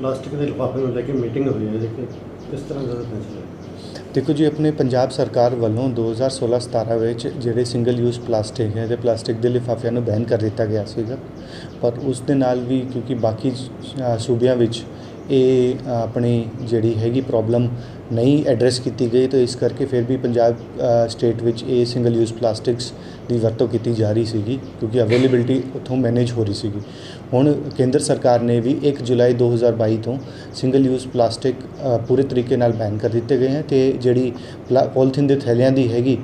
Plastic के लिफाफे में लेके मीटिंग हुई है, देखिए किस तरह का फैसला है? देखो जी, अपने पंजाब सरकार ਵੱਲੋਂ 2016-17 ਵਿੱਚ ਜਿਹੜੇ ਸਿੰਗਲ ਯੂਜ਼ ਪਲਾਸਟਿਕ ਹੈ ਤੇ ਪਲਾਸਟਿਕ ਦੇ ਲਿਫਾਫਿਆਂ ਨੂੰ ਬੈਨ ਕਰ ਦਿੱਤਾ ਗਿਆ ਸੀਗਾ। ਪਰ ਉਸ ਦੇ ਨਾਲ ਵੀ ਕਿਉਂਕਿ ਬਾਕੀ ਸੂਬਿਆਂ ਵਿੱਚ ਇਹ ਆਪਣੀ ਜਿਹੜੀ ਹੈਗੀ ਪ੍ਰੋਬਲਮ ਨਹੀਂ ਐਡਰੈਸ ਕੀਤੀ ਗਈ, ਤਾਂ ਇਸ ਕਰਕੇ ਫਿਰ ਵੀ ਪੰਜਾਬ ਸਟੇਟ ਵਿੱਚ ਇਹ ਸਿੰਗਲ ਯੂਜ਼ ਪਲਾਸਟਿਕਸ ਦੀ ਵਰਤੋਂ ਕੀਤੀ ਜਾ ਰਹੀ ਸੀਗੀ, ਕਿਉਂਕਿ ਅਵੇਲੇਬਿਲਿਟੀ ਉੱਥੋਂ ਮੈਨੇਜ ਹੋ ਰਹੀ ਸੀਗੀ। ਹੁਣ ਕੇਂਦਰ ਸਰਕਾਰ ਨੇ ਵੀ 1 ਜੁਲਾਈ 2022 ਤੋਂ ਸਿੰਗਲ ਯੂਜ਼ ਪਲਾਸਟਿਕ ਪੂਰੇ ਤਰੀਕੇ ਨਾਲ ਬੈਨ ਕਰ ਦਿੱਤੇ ਗਏ ਹੈ, ਅਤੇ ਜਿਹੜੀ ਪੋਲੀਥੀਨ ਦੇ ਥੈਲਿਆਂ ਦੀ ਹੈਗੀ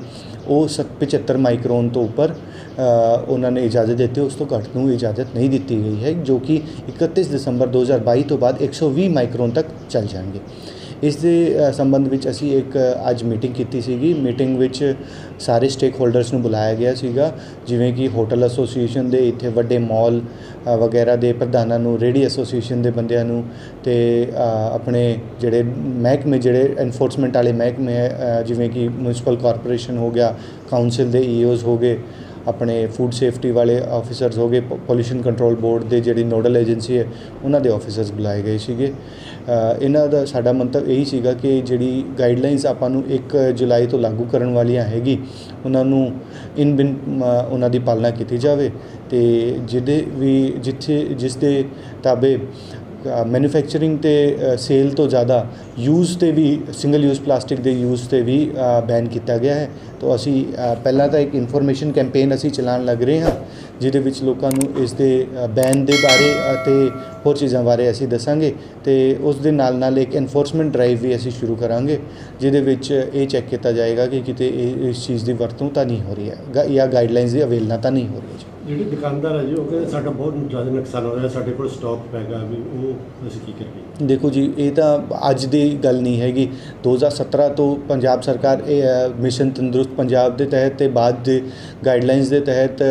ਉਹ 75 ਮਾਈਕਰੋਨ ਤੋਂ ਉੱਪਰ ਉਹਨਾਂ ਨੇ ਇਜਾਜ਼ਤ ਦਿੱਤੀ, ਉਸ ਤੋਂ ਘੱਟ ਨੂੰ ਇਜਾਜ਼ਤ ਨਹੀਂ ਦਿੱਤੀ ਗਈ ਹੈ, ਜੋ ਕਿ 31 ਦਸੰਬਰ 2022 ਤੋਂ ਬਾਅਦ 120 ਮਾਈਕਰੋਨ ਤੱਕ ਚੱਲ ਜਾਣਗੇ। ਇਸ ਦੇ ਸੰਬੰਧ ਵਿੱਚ ਅਸੀਂ ਇੱਕ ਅੱਜ ਮੀਟਿੰਗ ਕੀਤੀ ਸੀਗੀ। ਮੀਟਿੰਗ ਵਿੱਚ ਸਾਰੇ ਸਟੇਕ ਹੋਲਡਰਸ ਨੂੰ ਬੁਲਾਇਆ ਗਿਆ ਸੀਗਾ, ਜਿਵੇਂ ਕਿ ਹੋਟਲ ਐਸੋਸੀਏਸ਼ਨ ਦੇ, ਇੱਥੇ ਵੱਡੇ ਮਾਲ ਵਗੈਰਾ ਦੇ ਪ੍ਰਧਾਨਾਂ ਨੂੰ, ਰੇਹੜੀ ਐਸੋਸੀਏਸ਼ਨ ਦੇ ਬੰਦਿਆਂ ਨੂੰ, ਅਤੇ ਆਪਣੇ ਜਿਹੜੇ ਮਹਿਕਮੇ, ਜਿਹੜੇ ਐਨਫੋਰਸਮੈਂਟ ਵਾਲੇ ਮਹਿਕਮੇ ਹੈ, ਜਿਵੇਂ ਕਿ ਮਿਊਨਿਸਪਲ ਕਾਰਪੋਰੇਸ਼ਨ ਹੋ ਗਿਆ, ਕਾਊਂਸਿਲ ਦੇ ਈਓਜ਼ ਹੋ ਗਏ, ਆਪਣੇ ਫੂਡ ਸੇਫਟੀ ਵਾਲੇ ਆਫਿਸਰਸ ਹੋ ਗਏ, ਪੋਲਿਊਸ਼ਨ ਕੰਟਰੋਲ ਬੋਰਡ ਦੇ ਜਿਹੜੀ ਨੋਡਲ ਏਜੰਸੀ ਹੈ ਉਹਨਾਂ ਦੇ ਆਫਿਸਰਸ ਬੁਲਾਏ ਗਏ ਸੀਗੇ। ਇਹਨਾਂ ਦਾ ਸਾਡਾ ਮੰਤਵ ਇਹੀ ਸੀਗਾ ਕਿ ਜਿਹੜੀ ਗਾਈਡਲਾਈਨਸ ਆਪਾਂ ਨੂੰ 1 ਜੁਲਾਈ ਤੋਂ ਲਾਗੂ ਕਰਨ ਵਾਲੀਆਂ ਹੈਗੀ, ਉਹਨਾਂ ਨੂੰ ਉਹਨਾਂ ਦੀ ਪਾਲਣਾ ਕੀਤੀ ਜਾਵੇ, ਅਤੇ ਜਿਸ ਦੇ ਤਾਬੇ ਮੈਨੂਫੈਕਚਰਿੰਗ ਅਤੇ ਸੇਲ ਤੋਂ ਜ਼ਿਆਦਾ ਯੂਜ਼ 'ਤੇ ਵੀ, ਸਿੰਗਲ ਯੂਜ਼ ਪਲਾਸਟਿਕ ਦੇ ਯੂਜ਼ 'ਤੇ ਵੀ ਬੈਨ ਕੀਤਾ ਗਿਆ ਹੈ। ਤਾਂ ਅਸੀਂ ਪਹਿਲਾਂ ਤਾਂ ਇੱਕ ਇਨਫੋਰਮੇਸ਼ਨ ਕੈਂਪੇਨ ਅਸੀਂ ਚਲਾਉਣ ਲੱਗ ਰਹੇ ਹਾਂ, ਜਿਹਦੇ ਵਿੱਚ ਲੋਕਾਂ ਨੂੰ ਇਸ ਦੇ ਬੈਨ ਦੇ ਬਾਰੇ ਅਤੇ ਹੋਰ ਚੀਜ਼ਾਂ ਬਾਰੇ ਅਸੀਂ ਦੱਸਾਂਗੇ, ਅਤੇ ਉਸ ਦੇ ਨਾਲ ਇੱਕ ਐਨਫੋਰਸਮੈਂਟ ਡਰਾਈਵ ਵੀ ਅਸੀਂ ਸ਼ੁਰੂ ਕਰਾਂਗੇ, ਜਿਹਦੇ ਵਿੱਚ ਇਹ ਚੈੱਕ ਕੀਤਾ ਜਾਏਗਾ ਕਿ ਕਿਤੇ ਇਸ ਚੀਜ਼ ਦੀ ਵਰਤੋਂ ਤਾਂ ਨਹੀਂ ਹੋ ਰਹੀ ਹੈ ਜਾਂ ਗਾਈਡਲਾਈਨਸ ਦੀ ਅਵੇਲਨਾ ਤਾਂ ਨਹੀਂ ਹੋ ਰਹੀ ਹੈ। ਜਿਹੜੀ ਦੁਕਾਨਦਾਰ ਹੈ ਜੀ, ਉਹ ਕਹਿੰਦੇ ਸਾਡਾ ਬਹੁਤ ਜ਼ਿਆਦਾ ਨੁਕਸਾਨ ਹੋ ਰਿਹਾ, ਸਾਡੇ ਕੋਲ ਸਟਾਕ ਪੈ ਗਿਆ, ਵੀ ਉਹ ਅਸੀਂ ਕੀ ਕਰੀਏ? ਦੇਖੋ ਜੀ, ਇਹ ਤਾਂ ਅੱਜ ਦੀ ਗੱਲ ਨਹੀਂ ਹੈਗੀ। 2017 ਤੋਂ ਪੰਜਾਬ ਸਰਕਾਰ ਇਹ ਮਿਸ਼ਨ ਤੰਦਰੁਸਤ ਪੰਜਾਬ ਦੇ ਤਹਿਤ ਅਤੇ ਬਾਅਦ ਦੇ ਗਾਈਡਲਾਈਨਸ ਦੇ ਤਹਿਤ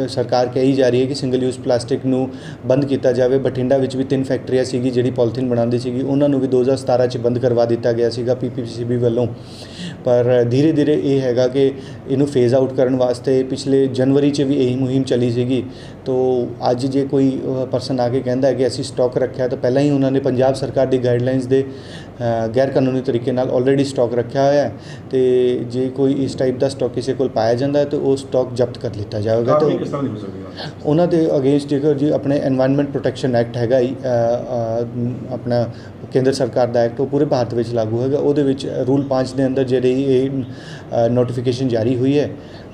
ਸਰਕਾਰ ਕਹੀ ਜਾ ਰਹੀ ਹੈ ਕਿ ਸਿੰਗਲ ਯੂਜ਼ ਪਲਾਸਟਿਕ ਨੂੰ ਬੰਦ ਕੀਤਾ ਜਾਵੇ। ਬਠਿੰਡਾ ਵਿੱਚ ਵੀ 3 ਫੈਕਟਰੀਆਂ ਸੀਗੀ ਜਿਹੜੀ ਪੋਲੀਥੀਨ ਬਣਾਉਂਦੀ ਸੀਗੀ, ਉਹਨਾਂ ਨੂੰ ਵੀ 2017 'ਚ ਬੰਦ ਕਰਵਾ ਦਿੱਤਾ ਗਿਆ ਸੀਗਾ PPCB ਵੱਲੋਂ। ਪਰ ਧੀਰੇ ਧੀਰੇ ਇਹ ਹੈਗਾ ਕਿ ਇਹਨੂੰ ਫੇਜ਼ ਆਊਟ ਕਰਨ ਵਾਸਤੇ ਪਿਛਲੇ ਜਨਵਰੀ 'ਚ ਵੀ ਇਹੀ ਮੁਹਿੰਮ ਚੱਲੀ ਸੀਗੀ। ਤੋ ਅੱਜ ਜੇ ਕੋਈ ਪਰਸਨ ਆ ਕੇ ਕਹਿੰਦਾ ਹੈ ਕਿ ਅਸੀਂ ਸਟਾਕ ਰੱਖਿਆ, ਤਾਂ ਪਹਿਲਾਂ ਹੀ ਉਹਨਾਂ ਨੇ ਪੰਜਾਬ ਸਰਕਾਰ ਦੀ ਗਾਈਡਲਾਈਨਸ ਦੇ ਗੈਰ ਕਾਨੂੰਨੀ ਤਰੀਕੇ ਨਾਲ ਆਲਰੇਡੀ ਸਟਾਕ ਰੱਖਿਆ ਹੋਇਆ ਹੈ, ਅਤੇ ਜੇ ਕੋਈ ਇਸ ਟਾਈਪ ਦਾ ਸਟਾਕ ਕਿਸੇ ਕੋਲ ਪਾਇਆ ਜਾਂਦਾ ਹੈ ਤਾਂ ਉਹ ਸਟਾਕ ਜ਼ਬਤ ਕਰ ਲਿੱਤਾ ਜਾਵੇਗਾ। ਤਾਂ ਉਹਨਾਂ ਦੇ ਅਗੇਂਸਟ ਜੇਕਰ ਜੀ ਆਪਣੇ ਐਨਵਾਇਰਨਮੈਂਟ ਪ੍ਰੋਟੈਕਸ਼ਨ ਐਕਟ ਹੈਗਾ ਹੀ, ਆਪਣਾ ਕੇਂਦਰ ਸਰਕਾਰ ਦਾ ਐਕਟ, ਉਹ ਪੂਰੇ ਭਾਰਤ ਵਿੱਚ ਲਾਗੂ ਹੈਗਾ। ਉਹਦੇ ਵਿੱਚ ਰੂਲ 5 ਦੇ ਅੰਦਰ ਜਿਹੜੀ ਇਹ ਨੋਟੀਫਿਕੇਸ਼ਨ ਜਾਰੀ ਹੋਈ ਹੈ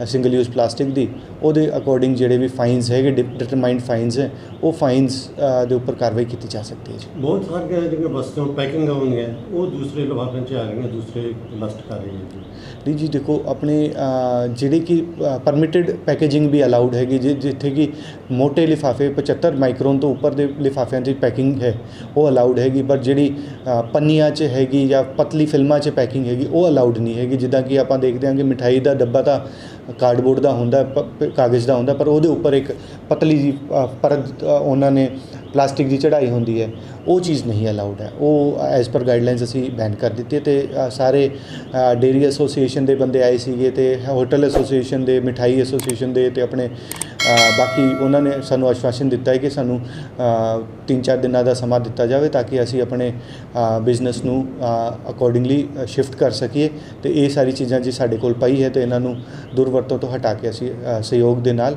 ਸਿੰਗਲ ਯੂਜ਼ ਪਲਾਸਟਿਕ ਦੀ, ਉਹਦੇ ਅਕੋਰਡਿੰਗ ਜਿਹੜੇ ਵੀ ਫਾਈਨਸ ਹੈਗੇ, ਡਿਟਰਮਾਈਨਡ ਫਾਈਨਸ ਹੈ, ਉਹ ਫਾਈਨਸ ਦੇ ਉੱਪਰ ਕਾਰਵਾਈ ਕੀਤੀ ਜਾ ਸਕਦੀ ਹੈ ਜੀ। ਬਹੁਤ ਸਾਰੀਆਂ ਜਿਹੜੀਆਂ ਵਸਤੂਆਂ ਪੈਕਿੰਗ ਹੋਣਗੀਆਂ ਉਹ ਦੂਸਰੇ ਲਿਫਾਫਿਆਂ 'ਚ ਆ ਰਹੀਆਂ, ਦੂਸਰੇ ਪਲਾਸਟਿਕ ਆ ਰਹੀਆਂ ਜੀ। ਨਹੀਂ ਜੀ, ਦੇਖੋ ਆਪਣੇ ਜਿਹੜੇ ਕਿ ਪਰਮਿਟਡ ਪੈਕੇਜਿੰਗ ਵੀ ਅਲਾਊਡ ਹੈਗੀ, ਜਿੱਥੇ ਕਿ ਮੋਟੇ ਲਿਫਾਫੇ 75 ਮਾਈਕਰੋਨ ਤੋਂ ਉੱਪਰ ਦੇ ਲਿਫਾਫਿਆਂ ਦੀ ਪੈਕਿੰਗ ਹੈ ਉਹ ਅਲਾਊਡ ਹੈਗੀ, ਪਰ ਜਿਹੜੀ ਪੰਨੀਆਂ 'ਚ ਹੈਗੀ ਜਾਂ ਪਤਲੀ ਫਿਲਮਾਂ 'ਚ ਪੈਕਿੰਗ ਹੈਗੀ ਉਹ ਅਲਾਊਡ ਨਹੀਂ ਹੈਗੀ। ਜਿੱਦਾਂ ਕਿ ਆਪਾਂ ਦੇਖਦੇ ਹਾਂ ਕਿ ਮਿਠਾਈ ਦਾ ਡੱਬਾ ਤਾਂ ਕਾਰਡਬੋਰਡ ਦਾ ਹੁੰਦਾ, ਕਾਗਜ਼ ਦਾ ਹੁੰਦਾ, ਪਰ ਉਹਦੇ ਉੱਪਰ ਇੱਕ ਪਤਲੀ ਜਿਹੀ ਪਰਤ ਉਹਨਾਂ ਨੇ ਪਲਾਸਟਿਕ ਦੀ ਚੜ੍ਹਾਈ ਹੁੰਦੀ ਹੈ, ਉਹ ਚੀਜ਼ ਨਹੀਂ ਅਲਾਊਡ ਹੈ। ਉਹ ਐਜ਼ ਪਰ ਗਾਈਡਲਾਈਨਸ ਅਸੀਂ ਬੈਨ ਕਰ ਦਿੱਤੀ, ਅਤੇ ਸਾਰੇ ਡੇਅਰੀ ਐਸੋਸੀਏਸ਼ਨ ਦੇ ਬੰਦੇ ਆਏ ਸੀਗੇ, ਅਤੇ ਹੋਟਲ ਐਸੋਸੀਏਸ਼ਨ ਦੇ, ਮਿਠਾਈ ਐਸੋਸੀਏਸ਼ਨ ਦੇ, ਅਤੇ ਆਪਣੇ ਬਾਕੀ ਉਹਨਾਂ ਨੇ ਸਾਨੂੰ ਆਸ਼ਵਾਸਨ ਦਿੱਤਾ ਹੈ ਕਿ ਸਾਨੂੰ 3-4 ਦਿਨਾਂ ਦਾ ਸਮਾਂ ਦਿੱਤਾ ਜਾਵੇ ਤਾਂ ਕਿ ਅਸੀਂ ਆਪਣੇ ਬਿਜ਼ਨਸ ਨੂੰ ਅਕੋਰਡਿੰਗਲੀ ਸ਼ਿਫਟ ਕਰ ਸਕੀਏ, ਅਤੇ ਇਹ ਸਾਰੀ ਚੀਜ਼ਾਂ ਜੇ ਸਾਡੇ ਕੋਲ ਪਈ ਹੈ ਤਾਂ ਇਹਨਾਂ ਨੂੰ ਦੁਰਵਰਤੋਂ ਤੋਂ ਹਟਾ ਕੇ ਅਸੀਂ ਸਹਿਯੋਗ ਦੇ ਨਾਲ,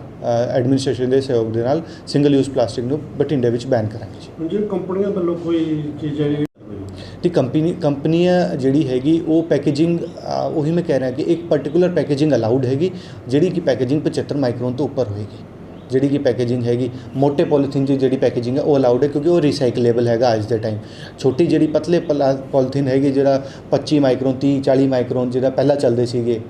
ਐਡਮਿਨਿਸਟ੍ਰੇਸ਼ਨ ਦੇ ਸਹਿਯੋਗ ਦੇ ਨਾਲ ਸਿੰਗਲ ਯੂਜ਼ ਪਲਾਸਟਿਕ ਨੂੰ ਬਠਿੰਡੇ ਵਿੱਚ ਬੈਨ ਕਰਾਂਗੇ ਜੀ। ਜਿਹੜੀ ਕੰਪਨੀਆਂ ਵੱਲੋਂ ਕੋਈ ਚੀਜ਼ ਜਿਹੜੀ ਦੀ ਕੰਪਨੀਆਂ ਜਿਹੜੀ ਹੈਗੀ ਉਹ ਪੈਕੇਜਿੰਗ, ਉਹੀ ਮੈਂ ਕਹਿ ਰਿਹਾ ਕਿ ਇੱਕ ਪਰਟੀਕੂਲਰ ਪੈਕੇਜਿੰਗ ਅਲਾਊਡ ਹੈਗੀ, ਜਿਹੜੀ ਕਿ ਪੈਕੇਜਿੰਗ 75 ਮਾਈਕਰੋਨ ਤੋਂ ਉੱਪਰ ਹੋਏਗੀ। ਜਿਹੜੀ ਕਿ ਪੈਕੇਜਿੰਗ ਹੈਗੀ ਮੋਟੇ ਪੋਲੀਥੀਨ ਦੀ ਜਿਹੜੀ ਪੈਕੇਜਿੰਗ ਹੈ ਉਹ ਅਲਾਊਡ ਹੈ, ਕਿਉਂਕਿ ਉਹ ਰੀਸਾਈਕਲੇਬਲ ਹੈਗਾ ਅੱਜ ਦੇ ਟਾਈਮ। ਛੋਟੀ ਜਿਹੜੀ ਪਤਲੇ ਪੋਲੀਥੀਨ ਹੈਗੀ, ਜਿਹੜਾ 25 ਮਾਈਕਰੋਨ 30-40 ਮਾਈਕਰੋਨ ਜਿਹੜਾ ਪਹਿਲਾਂ ਚੱਲਦੇ ਸੀਗੇ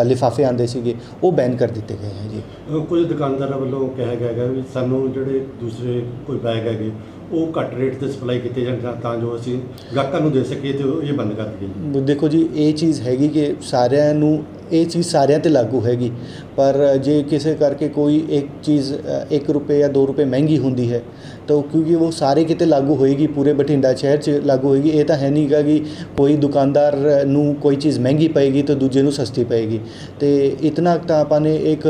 ਲਿਫਾਫੇ ਆਉਂਦੇ ਸੀਗੇ, ਉਹ ਬੈਨ ਕਰ ਦਿੱਤੇ ਗਏ ਹੈ ਜੀ। ਕੁਝ ਦੁਕਾਨਦਾਰਾਂ ਵੱਲੋਂ ਕਿਹਾ ਗਿਆ ਹੈਗਾ ਵੀ ਸਾਨੂੰ ਜਿਹੜੇ ਦੂਸਰੇ ਕੋਈ ਬੈਗ ਹੈਗੇ ਉਹ ਘੱਟ ਰੇਟ 'ਤੇ ਸਪਲਾਈ ਕੀਤੇ ਜਾਣ ਤਾਂ ਜੋ ਅਸੀਂ ਗਾਹਕਾਂ ਨੂੰ ਦੇ ਸਕੀਏ, ਅਤੇ ਇਹ ਬੰਦ ਕਰ ਦਈਏ। ਦੇਖੋ ਜੀ, ਇਹ ਚੀਜ਼ ਹੈਗੀ ਕਿ ਸਾਰਿਆਂ ਨੂੰ ਇਹ ਚੀਜ਼ ਸਾਰਿਆਂ 'ਤੇ ਲਾਗੂ ਹੈਗੀ, ਪਰ ਜੇ ਕਿਸੇ ਕਰਕੇ ਕੋਈ ਇੱਕ ਚੀਜ਼ 1 ਰੁਪਏ ਜਾਂ 2 ਰੁਪਏ ਮਹਿੰਗੀ ਹੁੰਦੀ ਹੈ ਤਾਂ ਕਿਉਂਕਿ ਉਹ ਸਾਰੇ ਕਿਤੇ ਲਾਗੂ ਹੋਏਗੀ, ਪੂਰੇ ਬਠਿੰਡਾ ਸ਼ਹਿਰ 'ਚ ਲਾਗੂ ਹੋਏਗੀ। ਇਹ ਤਾਂ ਹੈ ਨਹੀਂ ਗਾ ਕਿ ਕੋਈ ਦੁਕਾਨਦਾਰ ਨੂੰ ਕੋਈ ਚੀਜ਼ ਮਹਿੰਗੀ ਪਏਗੀ ਤਾਂ ਦੂਜੇ ਨੂੰ ਸਸਤੀ ਪਏਗੀ। ਅਤੇ ਇਤਨਾ ਤਾਂ ਆਪਾਂ ਨੇ ਇੱਕ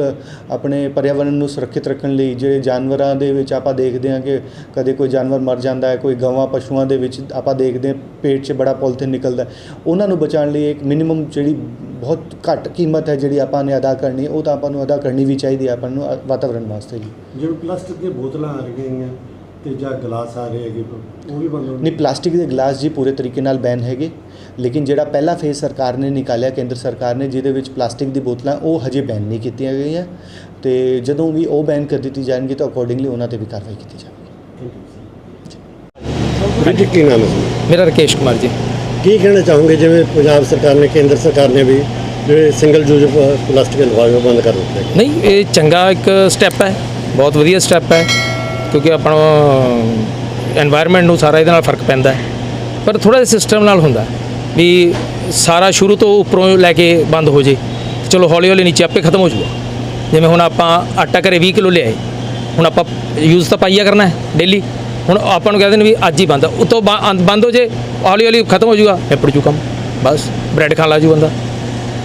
ਆਪਣੇ ਪਰਿਆਵਰਨ ਨੂੰ ਸੁਰੱਖਿਅਤ ਰੱਖਣ ਲਈ ਜਿਹੜੇ ਜਾਨਵਰਾਂ ਦੇ ਵਿੱਚ ਆਪਾਂ ਦੇਖਦੇ ਹਾਂ ਕਿ ਕਦੇ ਕੋਈ ਜਾਨਵਰ ਮਰ ਜਾਂਦਾ ਹੈ, ਕੋਈ ਗਊਆਂ ਪਸ਼ੂਆਂ ਦੇ ਵਿੱਚ ਆਪਾਂ ਦੇਖਦੇ ਹਾਂ ਪੇਟ 'ਚ ਬੜਾ ਪੋਲੀਥੀਨ ਨਿਕਲਦਾ, ਉਹਨਾਂ ਨੂੰ ਬਚਾਉਣ ਲਈ ਇੱਕ ਮਿਨੀਮਮ ਜਿਹੜੀ ਬਹੁਤ ਘੱਟ ਕੀਮਤ ਹੈ ਜਿਹੜੀ ਆਪਾਂ ਨੇ ਅਦਾ ਕਰਨੀ, ਉਹ ਤਾਂ ਆਪਾਂ ਨੂੰ ਅਦਾ ਕਰਨੀ ਵੀ ਚਾਹੀਦੀ ਹੈ ਆਪਾਂ ਨੂੰ ਵਾਤਾਵਰਨ ਵਾਸਤੇ ਜੀ। ਜਿਵੇਂ ਪਲਾਸਟਿਕ ਦੀਆਂ ਬੋਤਲਾਂ ਆ ਰਹੀਆਂ ਤੇ ਜਾਂ ਗਲਾਸ ਆ ਰਹੇ ਹੈਗੇ, ਉਹ ਵੀ ਬੰਦ ਹੋਣੇ? ਨਹੀਂ, ਪਲਾਸਟਿਕ ਦੇ ਗਲਾਸ ਜੀ ਪੂਰੇ ਤਰੀਕੇ ਨਾਲ ਬੈਨ ਹੈਗੇ, ਲੇਕਿਨ ਜਿਹੜਾ ਪਹਿਲਾ ਫੇਜ਼ ਸਰਕਾਰ ਨੇ ਨਿਕਾਲਿਆ, ਕੇਂਦਰ ਸਰਕਾਰ ਨੇ, ਜਿਹਦੇ ਵਿੱਚ ਪਲਾਸਟਿਕ ਦੀ ਬੋਤਲਾਂ ਉਹ ਹਜੇ ਬੈਨ ਨਹੀਂ ਕੀਤੀਆਂ ਗਈਆਂ, ਅਤੇ ਜਦੋਂ ਵੀ ਉਹ ਬੈਨ ਕਰ ਦਿੱਤੀ ਜਾਣਗੀ ਤਾਂ ਅਕੋਰਡਿੰਗਲੀ ਉਹਨਾਂ 'ਤੇ ਵੀ ਕਾਰਵਾਈ ਕੀਤੀ ਜਾਵੇਗੀ। ਵੀਰ ਜੀ, ਕੀ ਨਾਮ ਹੈ? ਮੇਰਾ ਰਕੇਸ਼ ਕੁਮਾਰ ਜੀ। ਕੀ ਕਹਿਣਾ ਚਾਹੋਗੇ, ਜਿਵੇਂ ਪੰਜਾਬ ਸਰਕਾਰ ਨੇ, ਕੇਂਦਰ ਸਰਕਾਰ ਨੇ ਵੀ ਜਿਹੜੇ ਸਿੰਗਲ ਯੂਜ਼ ਪਲਾਸਟਿਕ ਦੇ ਲਿਫਾਫੇ ਬੰਦ ਕਰ ਦਿੱਤੇ? ਨਹੀਂ, ਇਹ ਚੰਗਾ ਇੱਕ ਸਟੈਪ ਹੈ, ਬਹੁਤ ਵਧੀਆ ਸਟੈਪ ਹੈ, ਕਿਉਂਕਿ ਆਪਣਾ ਐਨਵਾਇਰਨਮੈਂਟ ਨੂੰ ਸਾਰਾ ਇਹਦੇ ਨਾਲ ਫਰਕ ਪੈਂਦਾ ਹੈ। ਪਰ ਥੋੜ੍ਹਾ ਜਿਹਾ ਸਿਸਟਮ ਨਾਲ ਹੁੰਦਾ ਵੀ ਸਾਰਾ ਸ਼ੁਰੂ ਤੋਂ ਉੱਪਰੋਂ ਲੈ ਕੇ ਬੰਦ ਹੋ ਜੇ, ਚਲੋ ਹੌਲੀ ਹੌਲੀ ਨੀਚੇ ਆਪੇ ਖਤਮ ਹੋ ਜਾਊਗਾ। ਜਿਵੇਂ ਹੁਣ ਆਪਾਂ ਆਟਾ ਘਰੇ 20 ਕਿਲੋ ਲਿਆਏ, ਹੁਣ ਆਪਾਂ ਯੂਜ਼ ਤਾਂ ਪਾਈਆ ਕਰਨਾ ਹੈ ਡੇਲੀ, ਹੁਣ ਆਪਾਂ ਨੂੰ ਕਹਿੰਦੇ ਨੇ ਵੀ ਅੱਜ ਹੀ ਬੰਦ, ਉਤੋਂ ਬੰਦ ਹੋ ਜੇ ਹੌਲੀ ਹੌਲੀ ਖਤਮ ਹੋ ਜਾਊਗਾ, ਨਿਪਟ ਜੂ ਕੰਮ, ਬਸ ਬ੍ਰੈਡ ਖਾਣ ਲੱਗ ਜੂ ਬੰਦਾ।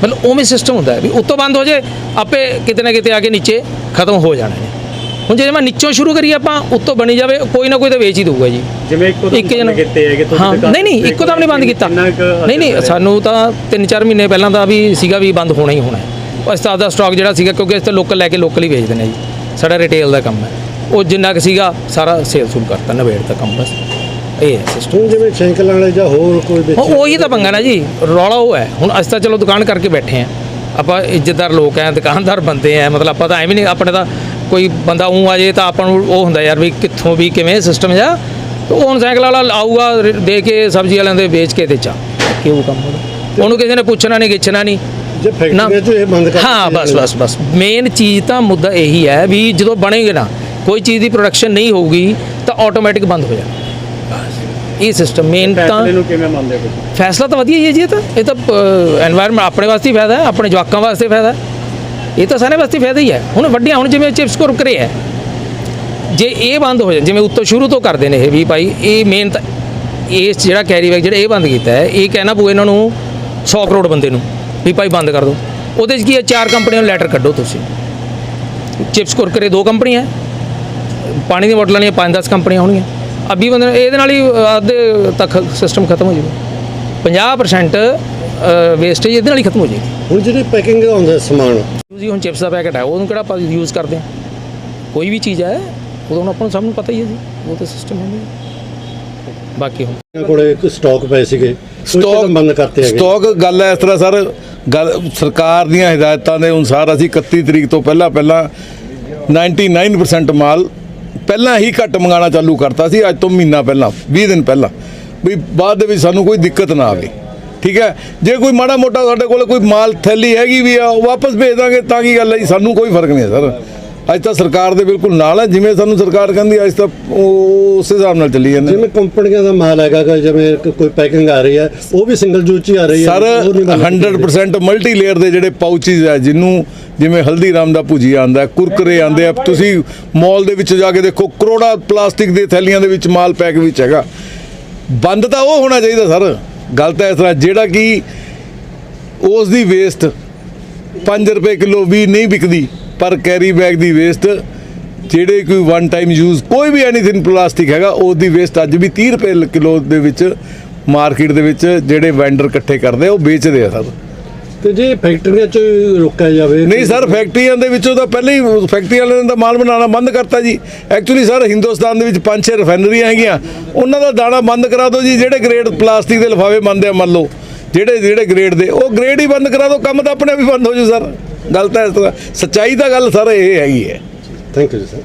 ਮਤਲਬ ਉਵੇਂ ਸਿਸਟਮ ਹੁੰਦਾ ਹੈ ਵੀ ਉੱਤੋਂ ਬੰਦ ਹੋ ਜੇ ਆਪੇ ਕਿਤੇ ਨਾ ਕਿਤੇ ਆ ਕੇ ਨੀਚੇ ਖਤਮ ਹੋ ਜਾਣਾ ਨੇ। ਹੁਣ ਜੇ ਮੈਂ ਨੀਚੋਂ ਸ਼ੁਰੂ ਕਰੀਏ ਆਪਾਂ, ਉੱਤੋਂ ਬਣੀ ਜਾਵੇ, ਕੋਈ ਨਾ ਕੋਈ ਤਾਂ ਵੇਚ ਹੀ ਦਊਗਾ ਜੀ। ਜਿਵੇਂ ਇੱਕ ਜਣਾ ਕੀਤੇ ਹੈਗੇ ਹਾਂ, ਨਹੀਂ ਇੱਕੋ ਦਮ ਨਹੀਂ ਬੰਦ ਕੀਤਾ, ਨਹੀਂ ਸਾਨੂੰ ਤਾਂ 3-4 ਮਹੀਨੇ ਪਹਿਲਾਂ ਦਾ ਵੀ ਸੀਗਾ ਵੀ ਬੰਦ ਹੋਣਾ ਹੀ ਹੋਣਾ ਹੈ। ਅਸੀਂ ਤਾਂ ਆਪਦਾ ਸਟਾਕ ਜਿਹੜਾ ਸੀਗਾ, ਕਿਉਂਕਿ ਅਸੀਂ ਤਾਂ ਲੋਕਲ ਲੈ ਕੇ ਲੋਕਲ ਹੀ ਵੇਚਦੇ ਨੇ ਜੀ, ਸਾਡਾ ਰਿਟੇਲ ਦਾ ਕੰਮ ਹੈ, ਉਹ ਜਿੰਨਾ ਕੁ ਸੀਗਾ ਸਾਰਾ ਸੇਲ ਸ਼ੁਰੂ ਕਰਤਾ, ਨਵੇੜ ਦਾ ਕੰਮ, ਬਸ ਇਹ ਹੈ ਸਿਸਟਮ। ਜਿਵੇਂ ਸਾਈਕਲ ਵਾਲੇ ਜਾਂ ਹੋਰ ਕੋਈ ਉਹੀ ਤਾਂ ਪੰਗਾ ਨਾ ਜੀ, ਰੌਲਾ ਉਹ ਹੈ। ਹੁਣ ਅਸੀਂ ਤਾਂ ਚਲੋ ਦੁਕਾਨ ਕਰਕੇ ਬੈਠੇ ਹਾਂ, ਆਪਾਂ ਇੱਜ਼ਤਦਾਰ ਲੋਕ ਹੈ, ਦੁਕਾਨਦਾਰ ਬੰਦੇ ਹੈ, ਮਤਲਬ ਆਪਾਂ ਤਾਂ ਐਵੇਂ ਨਹੀਂ, ਆਪਣੇ ਤਾਂ ਕੋਈ ਬੰਦਾ ਆ ਜੇ ਤਾਂ ਆਪਾਂ ਨੂੰ ਉਹ ਹੁੰਦਾ ਯਾਰ ਵੀ ਕਿੱਥੋਂ ਵੀ ਕਿਵੇਂ ਸਿਸਟਮ ਜਾ, ਉਹ ਹੁਣ ਸਾਈਕਲ ਵਾਲਾ ਆਊਗਾ ਦੇ ਕੇ ਸਬਜ਼ੀ ਵਾਲਿਆਂ ਦੇ ਵੇਚ ਕੇ ਤੇ ਕਿਉਂ ਕੰਮ ਹੋਣਾ, ਉਹਨੂੰ ਕਿਸੇ ਨੇ ਪੁੱਛਣਾ ਨਹੀਂ ਗਿੱਛਣਾ ਨਹੀਂ ਜੇ ਫੈਕਟਰੀਆਂ 'ਚ ਇਹ ਬੰਦ ਕਰ। ਹਾਂ, ਬਸ ਮੇਨ ਚੀਜ਼ ਤਾਂ ਮੁੱਦਾ ਇਹੀ ਹੈ ਵੀ ਜਦੋਂ ਬਣੇਗੇ ਨਾ ਕੋਈ ਚੀਜ਼ ਦੀ ਪ੍ਰੋਡਕਸ਼ਨ ਨਹੀਂ ਹੋਊਗੀ ਤਾਂ ਆਟੋਮੈਟਿਕ ਬੰਦ ਹੋ ਜਾਣਾ, ਇਹ ਸਿਸਟਮ ਮੇਨ। ਤਾਂ ਨੂੰ ਕਿਵੇਂ ਮੰਨਦੇ ਹੋ? ਫੈਸਲਾ ਤਾਂ ਵਧੀਆ ਹੀ ਹੈ ਜੀ, ਇਹ ਤਾਂ ਐਨਵਾਇਰਨਮੈਂਟ ਆਪਣੇ ਵਾਸਤੇ ਹੀ ਫਾਇਦਾ ਹੈ, ਆਪਣੇ ਜਵਾਕਾਂ ਵਾਸਤੇ ਫਾਇਦਾ ਹੈ, ਇਹ ਤਾਂ ਸਾਰੇ ਵਾਸਤੇ ਫਾਇਦਾ ਹੀ ਹੈ। ਹੁਣ ਵੱਡੀਆਂ, ਹੁਣ ਜਿਵੇਂ ਚਿਪਸ ਕੁਰਕਰੇ ਹੈ, ਜੇ ਇਹ ਬੰਦ ਹੋ ਜਾਣ, ਜਿਵੇਂ ਉੱਤੋਂ ਸ਼ੁਰੂ ਤੋਂ ਕਰਦੇ ਨੇ ਇਹ ਵੀ ਭਾਈ, ਇਹ ਮੇਨ ਤਾਂ ਇਹ ਜਿਹੜਾ ਕੈਰੀ ਬੈਗ ਜਿਹੜਾ ਇਹ ਬੰਦ ਕੀਤਾ ਹੈ, ਇਹ ਕਹਿਣਾ ਪਊ ਇਹਨਾਂ ਨੂੰ 100 ਕਰੋੜ ਬੰਦੇ ਨੂੰ ਵੀ ਭਾਈ ਬੰਦ ਕਰ ਦਿਓ। ਉਹਦੇ 'ਚ ਕੀ ਹੈ, 4 ਕੰਪਨੀਆਂ ਨੂੰ ਲੈਟਰ ਕੱਢੋ ਤੁਸੀਂ, ਚਿਪਸ ਕੁਰਕਰੇ 2 ਕੰਪਨੀਆਂ, ਪਾਣੀ ਦੀਆਂ ਬੋਟਲਾਂ ਦੀਆਂ 5-10 ਕੰਪਨੀਆਂ ਹੋਣਗੀਆਂ, ਅੱਬੀ ਬੰਦੇ ਇਹਦੇ ਨਾਲ ਹੀ ਅੱਧੇ ਤੱਕ ਸਿਸਟਮ ਖਤਮ ਹੋ ਜਾਊਗਾ। 50% ਵੇਸਟੇਜ ਇਹਦੇ ਨਾਲ ਹੀ ਖਤਮ ਹੋ ਜਾਏਗੀ। ਹੁਣ ਜਿਹੜੀ ਪੈਕਿੰਗ ਹੁੰਦਾ ਸਮਾਨ, ਤੁਸੀਂ ਹੁਣ ਚਿਪਸ ਦਾ ਪੈਕਟ ਹੈ, ਉਹਨੂੰ ਕਿਹੜਾ ਆਪਾਂ ਯੂਜ਼ ਕਰਦੇ ਹਾਂ, ਕੋਈ ਵੀ ਚੀਜ਼ ਹੈ ਉਦੋਂ ਹੁਣ ਆਪਾਂ ਨੂੰ ਸਭ ਨੂੰ ਪਤਾ ਹੀ ਹੈ ਜੀ, ਉਹ ਤਾਂ ਸਿਸਟਮ ਹੈ। ਬਾਕੀ ਹੁਣ ਕੋਲੇ ਇੱਕ ਸਟਾਕ ਪਏ ਸੀਗੇ, ਸਟਾਕ ਬੰਦ ਕਰਤੇ ਹੈਗੇ। ਸਟਾਕ ਗੱਲ ਹੈ ਇਸ ਤਰ੍ਹਾਂ ਸਰ, ਗੱਲ ਸਰਕਾਰ ਦੀਆਂ ਹਦਾਇਤਾਂ ਦੇ ਅਨੁਸਾਰ ਅਸੀਂ 31 ਤਰੀਕ ਤੋਂ ਪਹਿਲਾਂ 99% ਮਾਲ ਪਹਿਲਾਂ ਹੀ ਘੱਟ ਮੰਗਾਉਣਾ ਚਾਲੂ ਕਰਤਾ ਸੀ, ਅੱਜ ਤੋਂ ਮਹੀਨਾ ਪਹਿਲਾਂ, 20 ਦਿਨ ਪਹਿਲਾਂ, ਵੀ ਬਾਅਦ ਦੇ ਵਿੱਚ ਸਾਨੂੰ ਕੋਈ ਦਿੱਕਤ ਨਾ ਆਵੇ। ਠੀਕ ਹੈ, ਜੇ ਕੋਈ ਮਾੜਾ ਮੋਟਾ ਸਾਡੇ ਕੋਲ ਕੋਈ ਮਾਲ ਥੈਲੀ ਹੈਗੀ ਵੀ ਆ, ਉਹ ਵਾਪਸ ਭੇਜ ਦਾਂਗੇ, ਤਾਂ ਕੀ ਗੱਲ ਹੈ ਜੀ, ਸਾਨੂੰ ਕੋਈ ਫਰਕ ਨਹੀਂ ਹੈ ਸਰ। ਅੱਜ ਤਾਂ ਸਰਕਾਰ ਦੇ ਬਿਲਕੁਲ ਨਾਲ ਹੈ, ਜਿਵੇਂ ਸਾਨੂੰ ਸਰਕਾਰ ਕਹਿੰਦੀ ਅੱਜ ਤਾਂ ਉਹ ਉਸ ਹਿਸਾਬ ਨਾਲ ਚੱਲੀ ਜਾਂਦੇ। ਜਿਵੇਂ ਕੰਪਨੀਆਂ ਦਾ ਮਾਲ ਹੈਗਾ, ਜਿਵੇਂ ਕੋਈ ਪੈਕਿੰਗ ਆ ਰਹੀ ਹੈ, ਉਹ ਵੀ ਸਿੰਗਲ ਯੂਜ਼ 'ਚ ਹੀ ਆ ਰਹੀ ਹੈ ਸਰ। 100% ਮਲਟੀ ਲੇਅਰ ਦੇ ਜਿਹੜੇ ਪਾਊਚਿਸ ਹੈ, ਜਿਹਨੂੰ ਜਿਵੇਂ ਹਲਦੀਰਾਮ ਦਾ ਭੁਜੀਆ ਆਉਂਦਾ, ਕੁਰਕਰੇ ਆਉਂਦੇ ਆ, ਤੁਸੀਂ ਮਾਲ ਦੇ ਵਿੱਚ ਜਾ ਕੇ ਦੇਖੋ, ਕਰੋੜਾਂ ਪਲਾਸਟਿਕ ਦੇ ਥੈਲੀਆਂ ਦੇ ਵਿੱਚ ਮਾਲ ਪੈਕ ਵਿੱਚ ਹੈਗਾ। ਬੰਦ ਤਾਂ ਉਹ ਹੋਣਾ ਚਾਹੀਦਾ ਸਰ। ਗੱਲ ਤਾਂ ਇਸ ਤਰ੍ਹਾਂ, ਜਿਹੜਾ ਕਿ ਉਸ ਦੀ ਵੇਸਟ 5 ਰੁਪਏ ਕਿਲੋ ਵੀ ਨਹੀਂ ਵਿਕਦੀ, ਪਰ ਕੈਰੀ ਬੈਗ ਦੀ ਵੇਸਟ ਜਿਹੜੇ ਕੋਈ ਵਨ ਟਾਈਮ ਯੂਜ਼ ਕੋਈ ਵੀ ਐਨੀਥਿੰਗ ਪਲਾਸਟਿਕ ਹੈਗਾ, ਉਸ ਦੀ ਵੇਸਟ ਅੱਜ ਵੀ 30 ਰੁਪਏ ਕਿਲੋ ਦੇ ਵਿੱਚ ਮਾਰਕੀਟ ਦੇ ਵਿੱਚ ਜਿਹੜੇ ਵੈਂਡਰ ਇਕੱਠੇ ਕਰਦੇ ਉਹ ਵੇਚਦੇ ਆ ਸਰ। ਤੇ ਜੇ ਫੈਕਟਰੀਆਂ 'ਚ ਰੋਕਿਆ ਜਾਵੇ? ਨਹੀਂ ਸਰ, ਫੈਕਟਰੀਆਂ ਦੇ ਵਿੱਚੋਂ ਤਾਂ ਪਹਿਲਾਂ ਹੀ ਫੈਕਟਰੀ ਵਾਲਿਆਂ ਨੇ ਤਾਂ ਮਾਲ ਬਣਾਉਣਾ ਬੰਦ ਕਰਤਾ ਜੀ। ਐਕਚੁਅਲੀ ਸਰ, ਹਿੰਦੁਸਤਾਨ ਦੇ ਵਿੱਚ 5-6 ਰਿਫਾਈਨਰੀਆਂ ਹੈਗੀਆਂ, ਉਹਨਾਂ ਦਾ ਦਾਣਾ ਬੰਦ ਕਰਾ ਦਿਓ ਜੀ। ਜਿਹੜੇ ਗ੍ਰੇਡ ਪਲਾਸਟਿਕ ਦੇ ਲਿਫਾਫੇ ਬਣਦੇ ਆ, ਮੰਨ ਲਓ ਜਿਹੜੇ ਗ੍ਰੇਡ ਦੇ, ਉਹ ਗ੍ਰੇਡ ਹੀ ਬੰਦ ਕਰਾ ਦਿਓ, ਕੰਮ ਤਾਂ ਆਪਣੇ ਆਪ ਹੀ ਬੰਦ ਹੋ ਜੂ ਸਰ। ਗੱਲ ਤਾਂ ਇਸ ਤਰ੍ਹਾਂ, ਸੱਚਾਈ ਤਾਂ ਗੱਲ ਸਰ ਇਹ ਹੈਗੀ ਹੈ। ਥੈਂਕ ਯੂ ਜੀ ਸਰ।